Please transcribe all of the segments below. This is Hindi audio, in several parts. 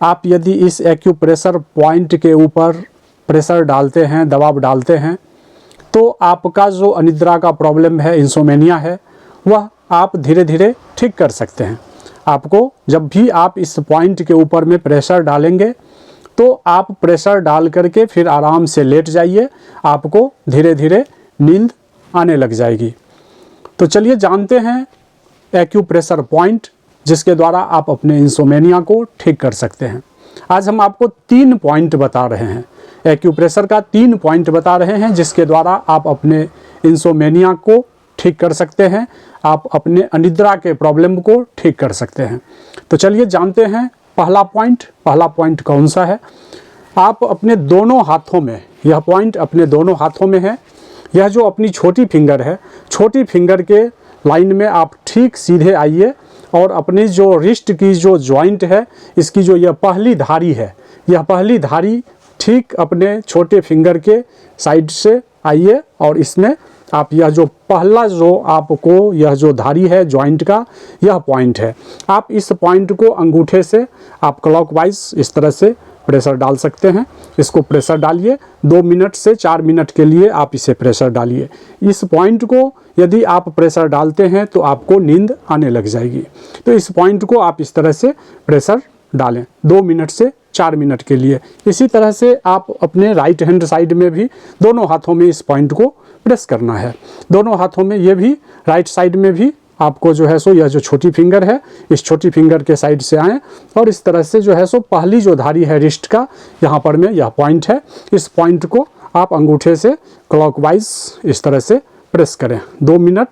आप यदि इस एक्यूप्रेशर पॉइंट के ऊपर प्रेशर डालते हैं, दबाव डालते हैं, तो आपका जो अनिद्रा का प्रॉब्लम है, इंसोमेनिया है, वह आप धीरे धीरे ठीक कर सकते हैं। आपको जब भी आप इस पॉइंट के ऊपर में प्रेशर डालेंगे तो आप प्रेशर डाल करके फिर आराम से लेट जाइए, आपको धीरे धीरे नींद आने लग जाएगी। तो चलिए जानते हैं एक्यूप्रेशर पॉइंट जिसके द्वारा आप अपने इंसोमेनिया को ठीक कर सकते हैं। आज हम आपको 3 पॉइंट बता रहे हैं, एक्यूप्रेशर का 3 पॉइंट बता रहे हैं जिसके द्वारा आप अपने इंसोमेनिया को ठीक कर सकते हैं, आप अपने अनिद्रा के प्रॉब्लम को ठीक कर सकते हैं। तो चलिए जानते हैं पहला पॉइंट कौन सा है। आप अपने दोनों हाथों में, यह पॉइंट अपने दोनों हाथों में है। यह जो अपनी छोटी फिंगर है, छोटी फिंगर के लाइन में आप ठीक सीधे आइए और अपनी जो रिस्ट की जो जॉइंट है, इसकी जो यह पहली धारी है, यह पहली धारी ठीक अपने छोटे फिंगर के साइड से आइए और इसमें आप यह जो पहला जो आपको यह जो धारी है जॉइंट का, यह पॉइंट है। आप इस पॉइंट को अंगूठे से आप क्लॉकवाइज इस तरह से प्रेशर डाल सकते हैं। इसको प्रेशर डालिए, 2 मिनट से 4 मिनट के लिए आप इसे प्रेशर डालिए। इस पॉइंट को यदि आप प्रेशर डालते हैं तो आपको नींद आने लग जाएगी। तो इस पॉइंट को आप इस तरह से प्रेशर डालें 2 मिनट से 4 मिनट के लिए। इसी तरह से आप अपने राइट हैंड साइड में भी दोनों हाथों में इस पॉइंट को प्रेस करना है। दोनों हाथों में, ये भी राइट साइड में भी आपको जो है सो यह जो छोटी फिंगर है, इस छोटी फिंगर के साइड से आएँ और इस तरह से जो है सो पहली जो धारी है रिस्ट का, यहाँ पर में यह पॉइंट है, इस पॉइंट को आप अंगूठे से क्लॉकवाइज इस तरह से प्रेस करें। 2 मिनट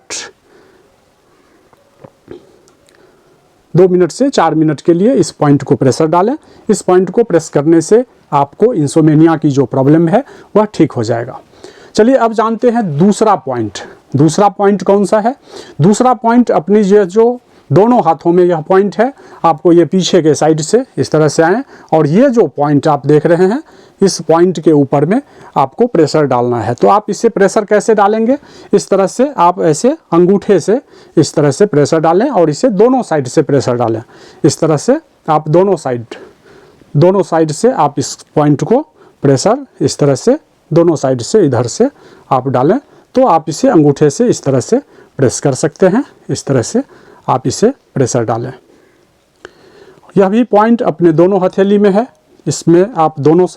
से 4 मिनट के लिए इस पॉइंट को प्रेशर डालें। इस पॉइंट को प्रेस करने से आपको इंसोमेनिया की जो प्रॉब्लम है वह ठीक हो जाएगा। चलिए अब जानते हैं दूसरा पॉइंट कौन सा है। दूसरा पॉइंट अपनी ये जो दोनों हाथों में यह पॉइंट है, आपको ये पीछे के साइड से इस तरह से आएँ और ये जो पॉइंट आप देख रहे हैं, इस पॉइंट के ऊपर में आपको प्रेशर डालना है। तो आप इसे प्रेशर कैसे डालेंगे, इस तरह से आप ऐसे अंगूठे से इस तरह से प्रेशर डालें और इसे दोनों साइड से प्रेशर डालें। इस तरह से आप दोनों साइड से आप इस पॉइंट को प्रेशर इस तरह से दोनों साइड से इधर से आप डालें। तो आप इसे अंगूठे से इस तरह से प्रेस कर सकते हैं। इस तरह से आप इसे प्रेशर डालें। यह भी पॉइंट अपने दोनों हथेली में है। इसमें आप दोनों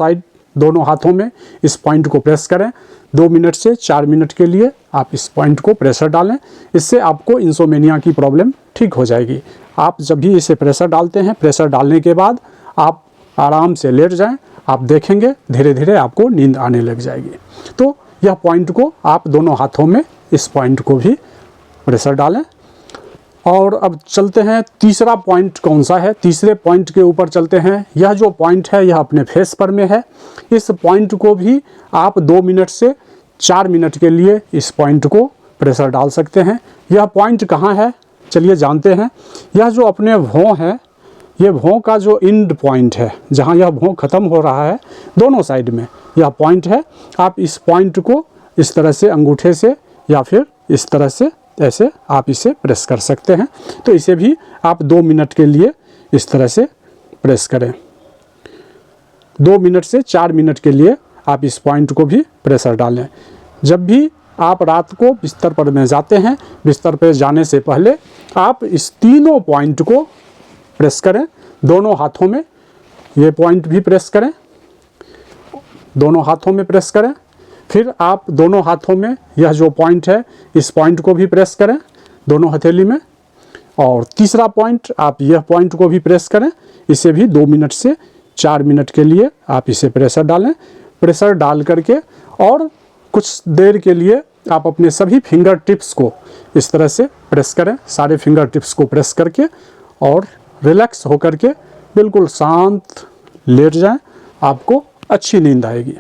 हाथों में इस पॉइंट को प्रेस करें। 2 मिनट से 4 मिनट के लिए आप इस पॉइंट को प्रेशर डालें। इससे आपको इंसोमेनिया की प्रॉब्लम ठीक हो जाएगी। आप जब भी इसे प्रेशर डालते हैं, प्रेशर डालने के बाद आप आराम से लेट जाएं, आप देखेंगे धीरे धीरे आपको नींद आने लग जाएगी। तो यह पॉइंट को आप दोनों हाथों में इस पॉइंट को भी प्रेशर डालें। और अब चलते हैं तीसरा पॉइंट कौन सा है। तीसरे पॉइंट के ऊपर चलते हैं। यह जो पॉइंट है यह अपने फेस पर में है। इस पॉइंट को भी आप 2 मिनट से 4 मिनट के लिए इस पॉइंट को प्रेशर डाल सकते हैं। यह पॉइंट कहाँ है, चलिए जानते हैं। यह जो अपने भौं है, ये भौं का जो एंड पॉइंट है, जहाँ यह भौं ख़त्म हो रहा है, दोनों साइड में यह पॉइंट है। आप इस पॉइंट को इस तरह से अंगूठे से या फिर इस तरह से ऐसे आप इसे प्रेस कर सकते हैं। तो इसे भी आप 2 मिनट के लिए इस तरह से प्रेस करें। 2 मिनट से 4 मिनट के लिए आप इस पॉइंट को भी प्रेशर डालें। जब भी आप रात को बिस्तर पर में जाते हैं, बिस्तर पर जाने से पहले आप इस तीनों पॉइंट को प्रेस करें। दोनों हाथों में ये पॉइंट भी प्रेस करें, दोनों हाथों में प्रेस करें। फिर आप दोनों हाथों में यह जो पॉइंट है, इस पॉइंट को भी प्रेस करें दोनों हथेली में। और तीसरा पॉइंट, आप यह पॉइंट को भी प्रेस करें। इसे भी 2 मिनट से 4 मिनट के लिए आप इसे प्रेशर डालें। प्रेशर डाल करके और कुछ देर के लिए आप अपने सभी फिंगर टिप्स को इस तरह से प्रेस करें। सारे फिंगर टिप्स को प्रेस करके और रिलैक्स होकर के बिल्कुल शांत लेट जाएं, आपको अच्छी नींद आएगी।